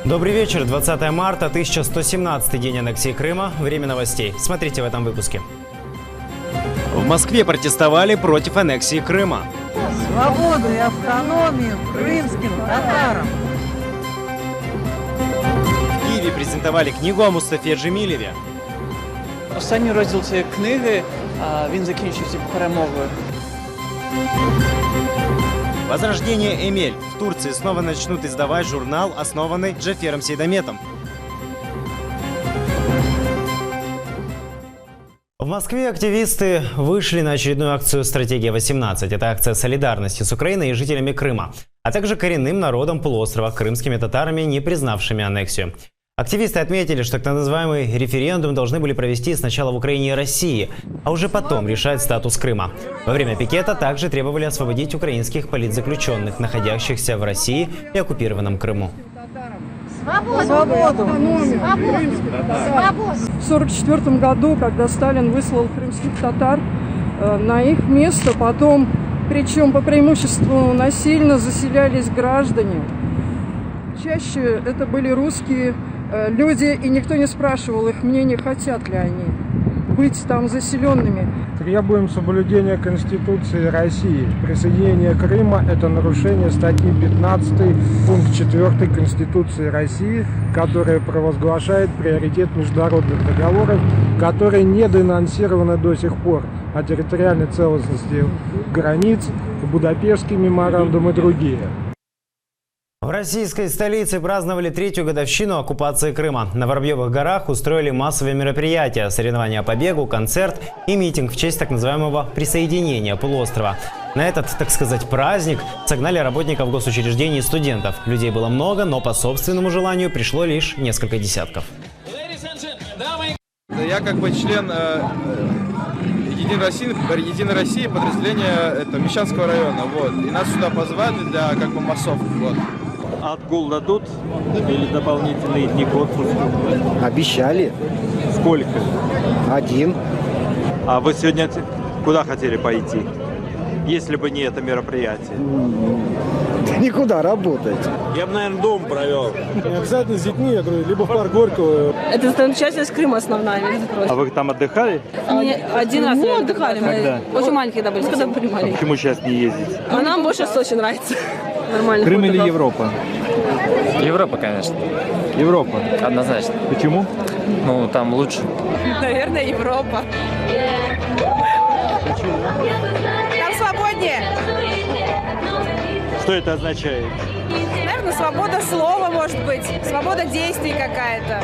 Добрый вечер. 20 марта, 1117 день аннексии Крыма. Время новостей. Смотрите в этом выпуске. В Москве протестовали против аннексии Крыма. Свободу и автономию крымским татарам. В Киеве презентовали книгу о Мустафе Джемілєві. Останній розділ цієї книги, він закінчився перемогою. Возрождение Эмель. В Турции снова начнут издавать журнал, основанный Джафером Сейдометом. В Москве активисты вышли на очередную акцию «Стратегия-18». Это акция солидарности с Украиной и жителями Крыма, а также коренным народом полуострова, крымскими татарами, не признавшими аннексию. Активисты отметили, что так называемый референдум должны были провести сначала в Украине и России, а уже потом решать статус Крыма. Во время пикета также требовали освободить украинских политзаключенных, находящихся в России и оккупированном Крыму. Свободу! Свободу! В 1944 году, когда Сталин выслал крымских татар, на их место потом, причем по преимуществу насильно, заселялись граждане. Чаще это были русские люди, и никто не спрашивал их мнения, хотят ли они быть там заселенными. Требуем соблюдения Конституции России. Присоединение Крыма – это нарушение статьи 15, пункт 4 Конституции России, которая провозглашает приоритет международных договоров, которые не денонсированы до сих пор, о территориальной целостности границ, Будапештский меморандум и другие. В российской столице праздновали третью годовщину оккупации Крыма. На Воробьевых горах устроили массовые мероприятия, соревнования по бегу, концерт и митинг в честь так называемого присоединения полуострова. На этот, так сказать, праздник согнали работников госучреждений и студентов. Людей было много, но по собственному желанию пришло лишь несколько десятков. Я как бы член Единой России подразделения Мещанского района. Вот. И нас сюда позвали для как бы массовки. Вот. Отгул дадут или дополнительные дни к отпуску? Обещали. Сколько? 1. А вы сегодня куда хотели пойти, если бы не это мероприятие? Никуда работать. Я бы, наверное, дом провел. Не обязательно с детьми, я говорю, либо в парк Горького. Это достопримечательность Крыма основная. А вы там отдыхали? Один раз мы отдыхали. Когда? Очень маленькие когда были. Когда были А маленькие. почему сейчас не ездите? А нам больше Сочи нравится. Нормально. Крым или Европа? Европа, конечно. Европа. Однозначно. Почему? Ну, там лучше. Наверное, Европа. Там свободнее. Что это означает? Наверное, свобода слова, может быть. Свобода действий какая-то.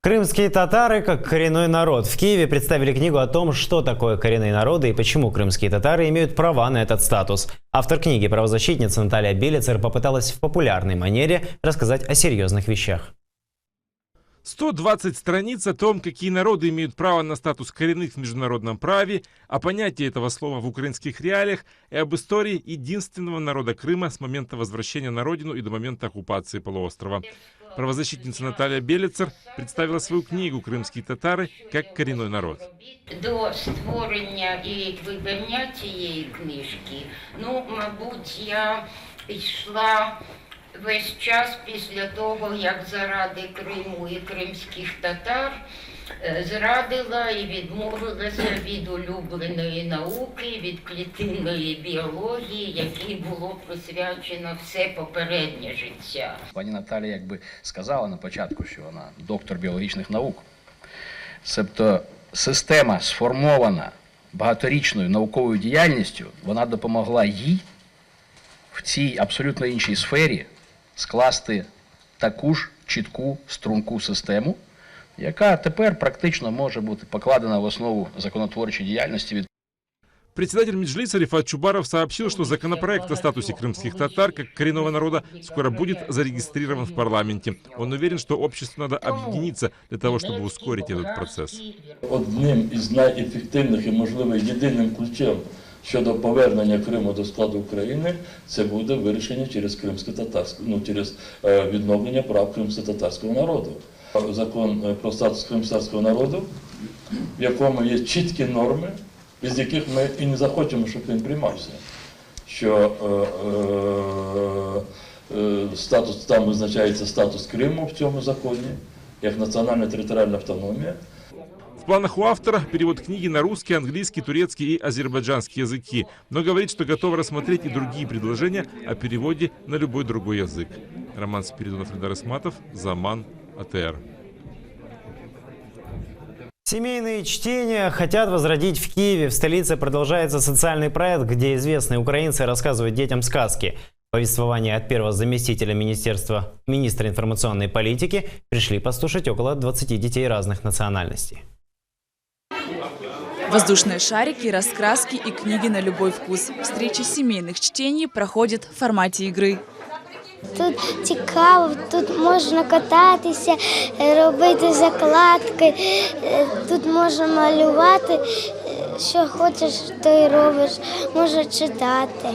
Крымские татары как коренной народ. В Киеве представили книгу о том, что такое коренные народы и почему крымские татары имеют права на этот статус. Автор книги, правозащитница Наталья Белецер, попыталась в популярной манере рассказать о серьезных вещах. 120 страниц о том, какие народы имеют право на статус коренных в международном праве, о понятии этого слова в украинских реалиях и об истории единственного народа Крыма с момента возвращения на родину и до момента оккупации полуострова. Правозащитница Наталья Белецер представила свою книгу «Крымские татары как коренной народ». До створення і видання цієї книжки, мабуть, я йшла весь час після того, як заради Криму і кримських татар зрадила і відмовилася від улюбленої науки, від клітинної біології, якій було присвячено все попереднє життя. Пані Наталія якби сказала на початку, що вона доктор біологічних наук. Тобто система сформована багаторічною науковою діяльністю, вона допомогла їй в цій абсолютно іншій сфері скласти таку ж чітку, струнку систему, яка тепер практично може бути покладена в основу законотворчої діяльності. Председатель Меджлиса Рифат Чубаров сообщил, что законопроект о статусе крымских татар как коренного народа скоро будет зарегистрирован в парламенте. Он уверен, что обществу надо объединиться для того, чтобы ускорить этот процесс. Одним із найефективних і, можливо, єдиним ключем щодо повернення Криму до складу України, це буде вирішення через через відновлення прав кримськотатарського народу. Закон про статус кримськотатарського народу, в якому є чіткі норми, без яких ми і не захочемо, щоб він приймався. що статус, там визначається статус Криму в цьому законі, як національна територіальна автономія. В планах у автора перевод книги на русский, английский, турецкий и азербайджанский языки, но говорит, что готов рассмотреть и другие предложения о переводе на любой другой язык. Роман Спиридонов, Эльдар Исматов, Заман, АТР. Семейные чтения хотят возродить в Киеве. В столице продолжается социальный проект, где известные украинцы рассказывают детям сказки. Повествование от первого заместителя министра информационной политики пришли послушать около 20 детей разных национальностей. Воздушные шарики, раскраски и книги на любой вкус. Встречи семейных чтений проходят в формате игры. Тут цікаво, тут можна кататися, робити закладки, тут можна малювати, що хочеш, то й робиш, можна читати.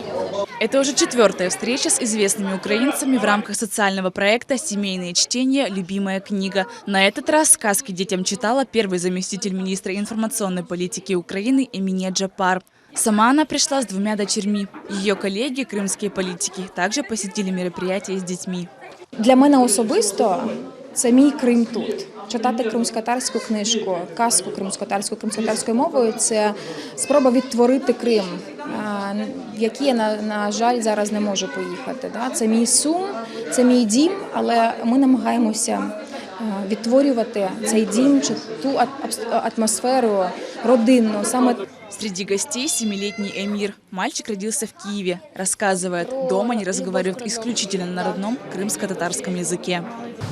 Это уже 4-я встреча с известными украинцами в рамках социального проекта «Семейные чтения. Любимая книга». На этот раз сказки детям читала первый заместитель министра информационной политики Украины Эмине Джапар. Сама она пришла с 2 дочерьми. Ее коллеги, крымские политики, также посетили мероприятие с детьми. Для мене особисто це мій Крим тут. Читати кримськотатарську книжку, казку кримськотатарською мовою – це спроба відтворити Крим, в який я, на жаль, зараз не можу поїхати. Це мій сум, це мій дім, але ми намагаємося відтворювати цей дім, чи ту атмосферу родинну. Среди гостей 7-летний Эмир. Мальчик родился в Киеве. Рассказывает, дома они разговаривают исключительно на родном крымско-татарском языке.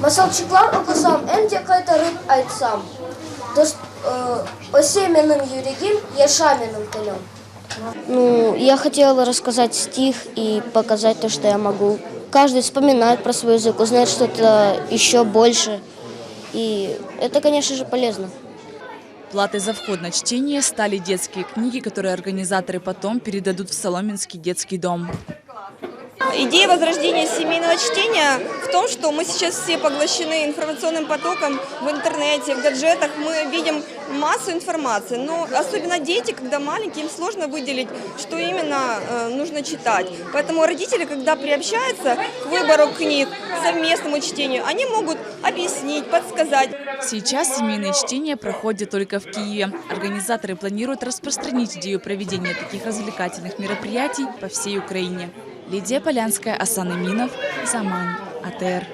Масалчыклар окусам энде кайтарып айтсам. Осеменным юригим ешаменным конем. Ну, я хотела рассказать стих и показать то, что я могу. Каждый вспоминает про свой язык, узнает что-то еще больше. И это, конечно же, полезно. Платой за вход на чтение стали детские книги, которые организаторы потом передадут в Соломенский детский дом. Идея возрождения семейного чтения в том, что мы сейчас все поглощены информационным потоком в интернете, в гаджетах. Мы видим массу информации, но особенно дети, когда маленькие, им сложно выделить, что именно нужно читать. Поэтому родители, когда приобщаются к выбору книг, к совместному чтению, они могут объяснить, подсказать. Сейчас семейные чтения проходят только в Киеве. Организаторы планируют распространить идею проведения таких развлекательных мероприятий по всей Украине. Лидия Полянская, Асан Эминов, Заман, АТР.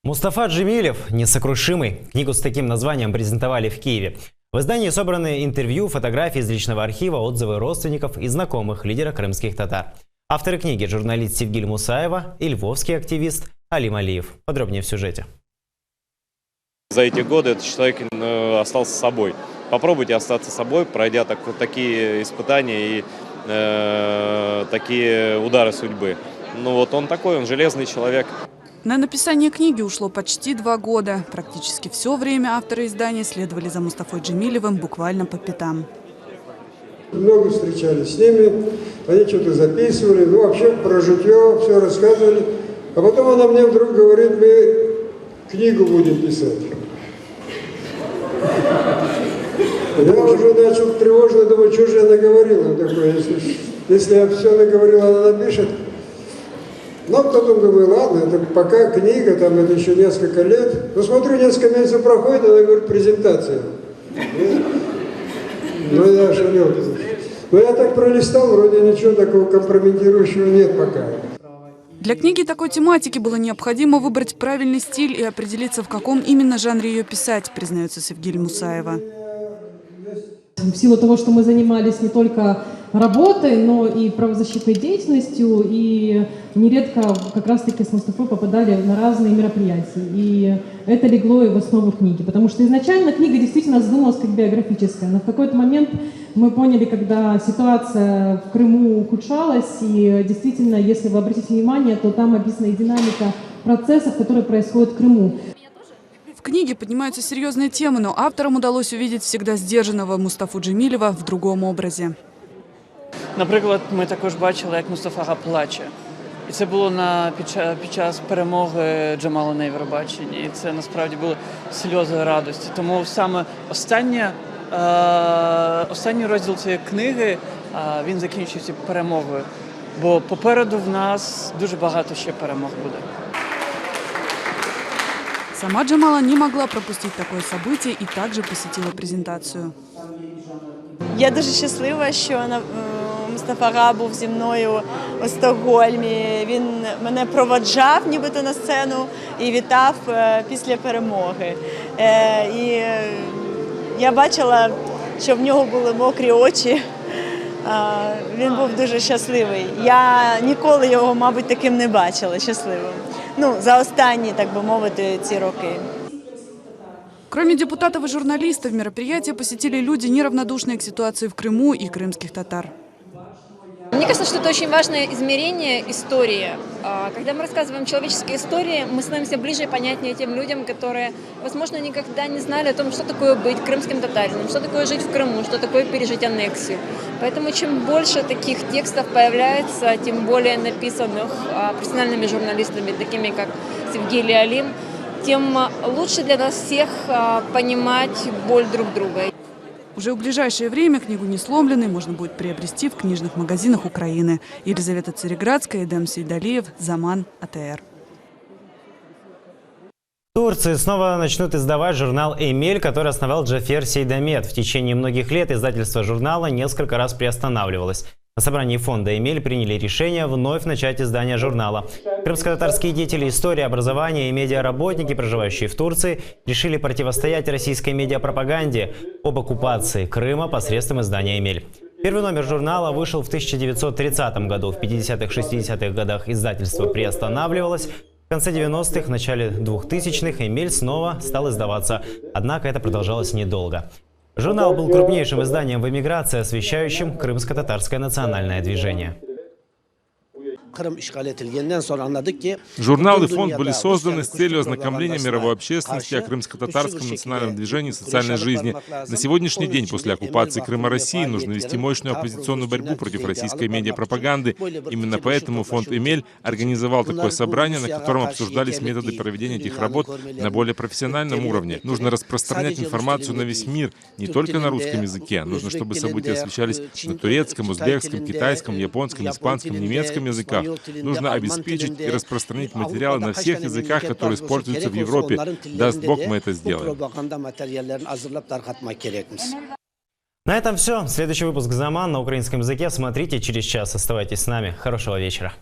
Мустафа Джемилев «Несокрушимый». Книгу с таким названием презентовали в Киеве. В издании собраны интервью, фотографии из личного архива, отзывы родственников и знакомых лидера крымских татар. Авторы книги – журналист Севгиль Мусаева и львовский активист Алим Алиев. Подробнее в сюжете. За эти годы этот человек остался собой. Попробуйте остаться собой, пройдя такие испытания и такие удары судьбы. Ну вот он такой, он железный человек. На написание книги ушло почти 2 года. Практически все время авторы издания следовали за Мустафой Джемилевым буквально по пятам. Много встречались с ними, они что-то записывали, ну вообще про житье все рассказывали. А потом она мне вдруг говорит, мы книгу будем писать. Я уже начал тревожно думать, что же я наговорила такое, если я все наговорила, она напишет. Но потом думаю, ладно, это пока книга, там это еще несколько лет. Но смотрю, несколько месяцев проходит, она говорит, презентация. Ну я шалел. Но я так пролистал, вроде ничего такого компрометирующего нет пока. Для книги такой тематики было необходимо выбрать правильный стиль и определиться, в каком именно жанре ее писать, признается Севгиль Мусаева. В силу того, что мы занимались не только работой, но и правозащитной деятельностью, и нередко как раз-таки с Мустафой попадали на разные мероприятия. И это легло и в основу книги, потому что изначально книга действительно задумалась как биографическая, но в какой-то момент мы поняли, когда ситуация в Крыму ухудшалась, и действительно, если вы обратите внимание, то там описана и динамика процессов, которые происходят в Крыму. В книге поднимаются серьезные темы, но авторам удалось увидеть всегда сдержанного Мустафу Джемилева в другом образі. Наприклад, ми також бачили, як Мустафа плаче. І це було під час перемоги Джамала на Євробаченні. І це насправді були сльози радості. Тому саме останній розділ цієї книги, він закінчується перемогою бо попереду в нас дуже багато ще перемог буде. Сама Джамала не могла пропустить такое событие и также посетила презентацию. Я дуже щаслива, що Мустафа Ага був зі мною у Стокгольмі. Він мене проводжав нібито на сцену і вітав після перемоги. І я бачила, що в нього були мокрі очі. Він був дуже щасливий. Я ніколи його, мабуть, таким не бачила щасливим. Ну, за останні, так би мовити, ці роки. Кроме депутатов и журналистов, мероприятие посетили люди, неравнодушные к ситуации в Крыму и крымских татар. Мне кажется, что это очень важное измерение истории. Когда мы рассказываем человеческие истории, мы становимся ближе и понятнее тем людям, которые, возможно, никогда не знали о том, что такое быть крымским татарином, что такое жить в Крыму, что такое пережить аннексию. Поэтому чем больше таких текстов появляется, тем более написанных профессиональными журналистами, такими как Севгилий Алим, тем лучше для нас всех понимать боль друг друга. Уже в ближайшее время книгу «Несломленный» можно будет приобрести в книжных магазинах Украины. Елизавета Цареградская, Эдем Сейдалиев, Заман, АТР. В Турции снова начнут издавать журнал «Эмель», который основал Джафер Сейдамет. В течение многих лет издательство журнала несколько раз приостанавливалось. На собрании фонда «Эмель» приняли решение вновь начать издание журнала. Крымско-татарские деятели истории, образования и медиаработники, проживающие в Турции, решили противостоять российской медиапропаганде об оккупации Крыма посредством издания «Эмель». Первый номер журнала вышел в 1930 году. В 50-60-х годах издательство приостанавливалось. В конце 90-х, начале 2000-х «Эмель» снова стал издаваться. Однако это продолжалось недолго. Журнал был крупнейшим изданием в эмиграции, освещающим крымско-татарское национальное движение. Журнал и фонд были созданы с целью ознакомления мировой общественности о крымско-татарском национальном движении и социальной жизни. На сегодняшний день, после оккупации Крыма Россией, нужно вести мощную оппозиционную борьбу против российской медиапропаганды. Именно поэтому фонд «Эмель» организовал такое собрание, на котором обсуждались методы проведения этих работ на более профессиональном уровне. Нужно распространять информацию на весь мир, не только на русском языке. Нужно, чтобы события освещались на турецком, узбекском, китайском, японском, испанском, немецком языках. Нужно обеспечить и распространить материалы на всех языках, которые используются в Европе. Даст Бог, мы это сделаем. На этом все. Следующий выпуск «Заман» на украинском языке смотрите через час. Оставайтесь с нами. Хорошего вечера.